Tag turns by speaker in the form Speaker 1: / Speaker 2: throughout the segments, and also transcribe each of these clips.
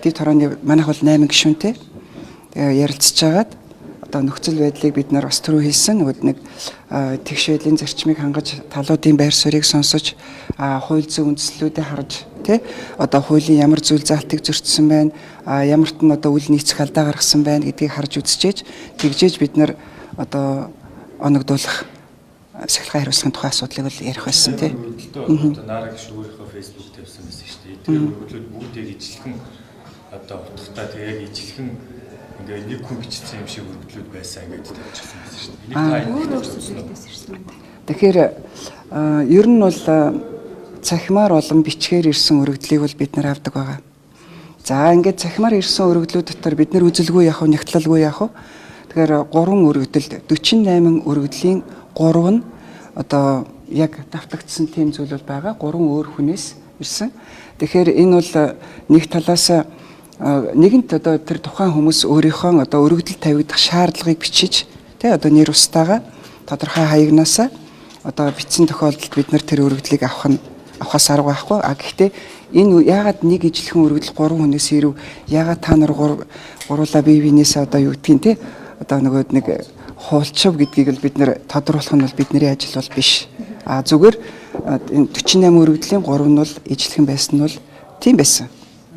Speaker 1: дэд хорооны манайх бол 8 гишүүнтэй ярилцж байгаад одоо нөхцөл байдлыг бид нар бас түрүү хэлсэн нэг тэгш байдлын зарчмыг хангаж талуудын байр суурийг сонсож хууль зүйн үндслүүдээ харж тий одоо хуулийн ямар зүйл заалтыг зөрчсөн байна ямарт нь одоо үл нийцэх алдаа гаргасан байна гэдгийг харж үзчихээж тэгжээж бид нар одоо оногдуулах сахилгын хариуцлагын тухай асуудлыг бол ярих байсан тий.
Speaker 2: Наара гişүү өөрийнхөө Facebook тавьсан байсан шүү дээ. Тэр өргөдлүүд бүгдийг ижлэхэн одоо утгатай тэг яг ижлэхэн ингээ нэг хүн бичсэн юм шиг өргөдлүүд байсан ингээд тавьчихсан байсан шүү дээ.
Speaker 1: Тэгэхээр ер нь бол цахимаар болон бичгээр ирсэн өргөдлийг бол бид нар авдаг байгаа. За ингээд цахимаар ирсэн өргөдлүүд дотор бид нар үзэлгүй яах вэ, нягтлалгүй яах вэ? Тэгэхээр 3 өргөдөлд 48 өргөдлийн 3 нь одоо яг давтагдсан тийм зүйл бол байгаа. 3 өөр хүнээс ирсэн. Тэгэхээр энэ бол нэг талаас нэгэнт одоо тэр тухайн хүмүүс өөрийнхөө одоо өргөдөл тавигдах шаардлагыг бичиж тий одоо нэр устдаагаа тодорхой хаягнаас одоо бичсэн тохиолдолд бид нар тэр өргөдлийг авахаас арга байхгүй. Гэхдээ энэ яагаад нэг ижлэхэн өргөдөл 3 хүнээс ирв? Яагаад та нар гуруула бие биенээсээ одоо юу гэдгийг тий одоо нөгөө нэг хуулчив гэдгийг л бид нэр тодруулах нь бол бидний ажил бол биш. Зүгээр энэ 48 өргөдлийн 3 нь бол ижлэхэн байсан нь бол тийм байсан.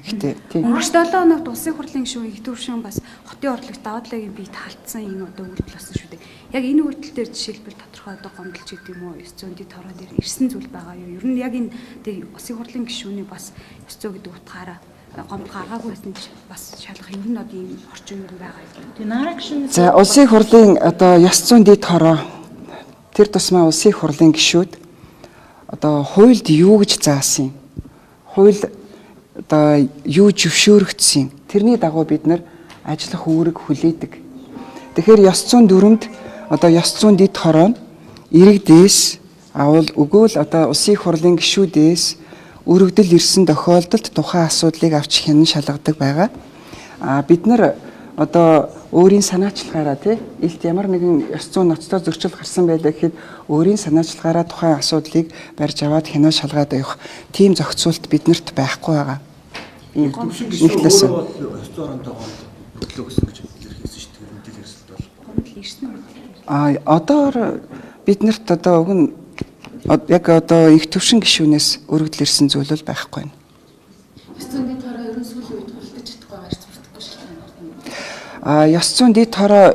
Speaker 1: Гэхдээ тийм.
Speaker 3: Өнгөрч 7 хоногт улсын хурлын гишүүн их төвшин бас хотын орлогч даваад лагийн бие таалтсан энэ одоо үйлдэл болсон шүү дээ. Яг энэ үйлдэл дээр жишээлбэл тодорхой одоо гомдолч гэдэг юм уу 900-ийн тороо дээр ирсэн зүйл байгаа юу? Ер нь яг энэ улсын хурлын гишүүний бас 900 гэдэг утгаараа гомд гаргаагүй байсан ч бас шалгах ер нь одоо ийм орчин юм байгаа юм.
Speaker 4: Тэгээ Наара гишүүний
Speaker 1: За улсын хурлын одоо 900 дэд хороо тэр тусмаа улсын хурлын гишүүд одоо хуульд юу гэж заасан юм? Хууль одоо юу зөвшөөрөгдсөн тэрний дагуу бид нар ажиллах үүрэг хүлээдэг. Тэгэхээр 904-д одоо 900 дэд хороо иргэдээс авал өгөөл одоо улсын хурлын гишүүдээс өргөдөл ирсэн тохиолдолд тухайн асуудлыг авч хянан шалгадаг байгаа. Бид нар одоо өөрийн санаачлагаараа тий илт ямар нэгэн 900 ноцтой зөрчил гарсан байлаа гэхэд өөрийн санаачлагаараа тухайн асуудлыг барьж аваад хянаа шалгаад явах тийм зохицуулт биднэрт байхгүй байгаа.
Speaker 5: Нэг талаас нь 900 оронтойгоо хөтлөө гэсэн гэж хэлсэн шүү дээ. Мэдээлэл эрсдэл бол.
Speaker 1: Одоо биднэрт одоо уг нь яг одоо их төвшин гишүүнээс өргөдөл ирсэн зүйл бол байхгүй байна.
Speaker 4: 900 дэд хороо ерөн сүүлийн үед хуралдаж чадахгүй гарч бүрдэхгүй шалтгаан.
Speaker 1: 900 дэд хороо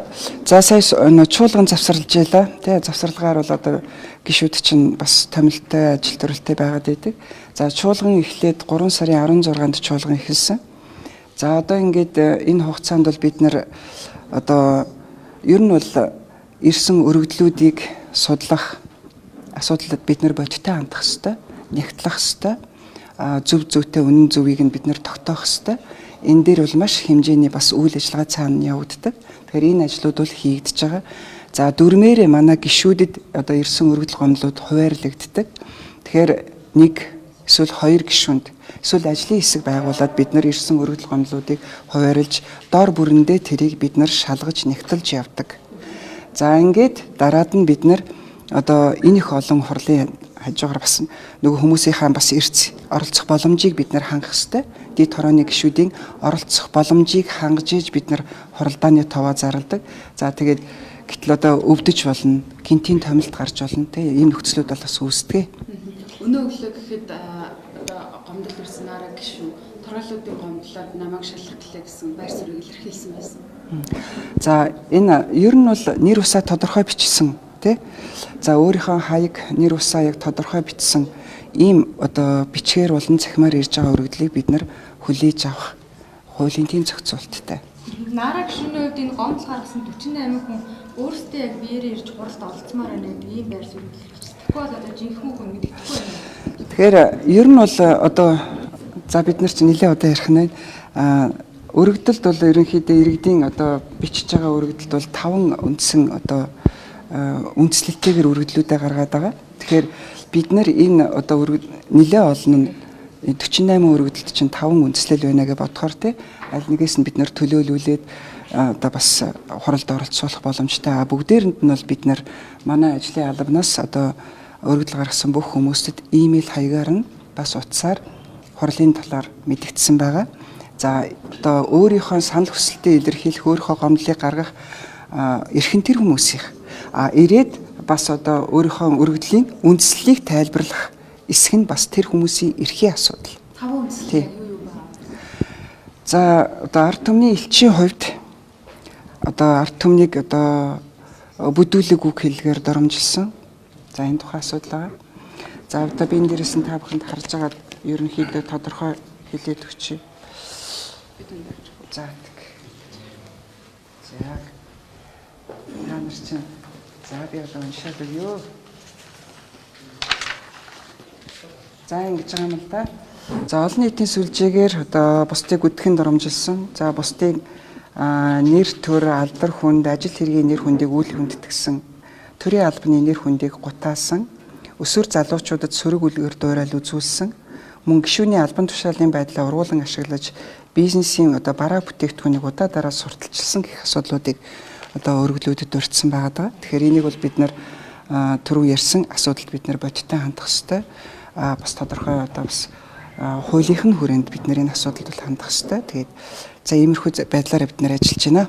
Speaker 1: за сая чуулган завсарлаж ялаа. Тэ завсарлагаар бол одоо гишүүд чинь бас томилтой ажил төрөлтэй байгаад байдаг. За чуулган эхлээд 3 сарын 16-нд чуулган эхэлсэн. За одоо ингээд энэ хугацаанд бол бид нар одоо ер нь бол ирсэн өргөдлүүдийг судлах асуудлууд бид нар бодиттой хандах хэрэгтэй, нягтлах хэрэгтэй, зөв зүйтэй үнэн зөвийг нь бид нар тогтоох хэрэгтэй. Энэ дээр бол маш хэмжээний бас үйл ажиллагаа цаана явагддаг. Тэгэхээр энэ ажлууд бол хийгдэж байгаа. За дөрмээрээ манай гишүүдэд одоо ирсэн өргөдөл гомдлууд хуваарлагддаг. Тэгэхээр нэг эсвэл 2 гишүүнд эсвэл ажлын хэсэг байгуулад бид нар ирсэн өргөдөл гомдлуудыг хуваарлж дор бүрэндээ тэрийг бид нар шалгаж нягтлж явдаг. За ингээд дараад нь бид нар одоо энэ их олон хурлын хажуугаар бас нөгөө хүмүүсийнхаа бас эрц оролцох боломжийг бид нар хангах хэрэгтэй. Дэд хорооны гишүүдийн оролцох боломжийг хангаж иж бид нар хуралдааны товоо зарладаг. За тэгээд гэтэл одоо өвдөж болно, гинтийн томилт гарч болно тийм ийм нөхцлүүд бол бас үүсдэг.
Speaker 4: Өнөө өглөө гэхэд гомдол ирсэн Наара гишүүн торгоолуудын гомдлоод намайг шалгалтлаа гэсэн байр суурийг илэрхийлсэн байсан.
Speaker 1: За энэ ер нь бол нэр усаа тодорхой бичсэн тий. За өөрийнхөө хаяг нэр усаа яг тодорхой бичсэн ийм одоо бичгээр болон цахимаар ирж байгаа өргөдлийг бид нар хүлээж авах хуулийн тийм зохицуулттай.
Speaker 4: Наара гишүүний хувьд энэ гомдол гаргасан 48 хүн өөрсдөө яг биеэрээ ирж хуралд оролцмоор байна гэдэг ийм байр суурийг илэрхийлсэн. Тэгэхгүй бол одоо жинхэнэ хүн мэддэхгүй байна.
Speaker 1: Тэгэхээр ер нь бол одоо за бид нар чинь нэлээд одоо ярих нь өргөдөлд бол ерөнхийдөө иргэдийн одоо бичиж байгаа өргөдөлд бол 5 үндсэн одоо үндслэлтэйгээр өргөдлүүдээ гаргаад байгаа. Тэгэхээр бид нар энэ одоо нэлээд олон нь 48 өргөдөлд чинь 5 үндслэл байна гэж бодохоор тий аль нэгээс нь бид нар төлөөлүүлээд одоо бас хуралд оролцуулах боломжтой. Бүгдээрэнд нь бол бид нар манай ажлын албанаас одоо өргөдөл гаргасан бүх хүмүүстэд имэйл хаягаар нь бас утсаар хурлын талаар мэдэгдсэн байгаа. За одоо өөрийнхөө санал хүсэлтээ илэрхийлэх, өөрийнхөө гомдлыг гаргах эрхэн тэр хүмүүсийн ирээд бас одоо өөрийнхөө өргөдлийн үндслэлийг тайлбарлах эсэх нь бас тэр хүмүүсийн эрхийн асуудал.
Speaker 4: Таван үндслэл юу юу байна?
Speaker 1: За одоо ард түмний элчийн хувьд одоо ард түмнийг одоо бүдүүлэг үг хэлгээр доромжилсан. За энэ тухай асуудал байгаа. За одоо би энэ дээрээс нь та бүхэнд харж байгаа ерөнхийдөө тодорхой хэлээд өгчий. За тэг. За ямар ч юм. За би одоо уншаад өгье. За ингэж байгаа юм л да. За олон нийтийн сүлжээгээр одоо бусдыг үдэхэн доромжилсан. За бусдыг нэр төр алдар хүнд ажил хэргийн нэр хүндийг үйл хүндэтгсэн. Төрийн албаны нэр хүндийг гутаасан. Өсвөр залуучуудад сөрөг үлгэр дуурал үзүүлсэн. Мөн гишүүний албан тушаалын байдлаа ургуулan ашиглаж бизнесийн одоо бараа бүтээгдэхүүнийг удаа дараа сурталчилсан гэх асуудлуудыг одоо өргөлүүдэд дурдсан байгаа. Тэгэхээр энийг бол бид нар түрүү ярьсан асуудалд бид нар бодиттой хандах хэрэгтэй. Бас тодорхой одоо бас хуулийнхын хүрээнд бид нэр энэ асуудалд бол хандах хэрэгтэй. Тэгээд за иймэрхүү байдлаар бид нар ажиллаж байна.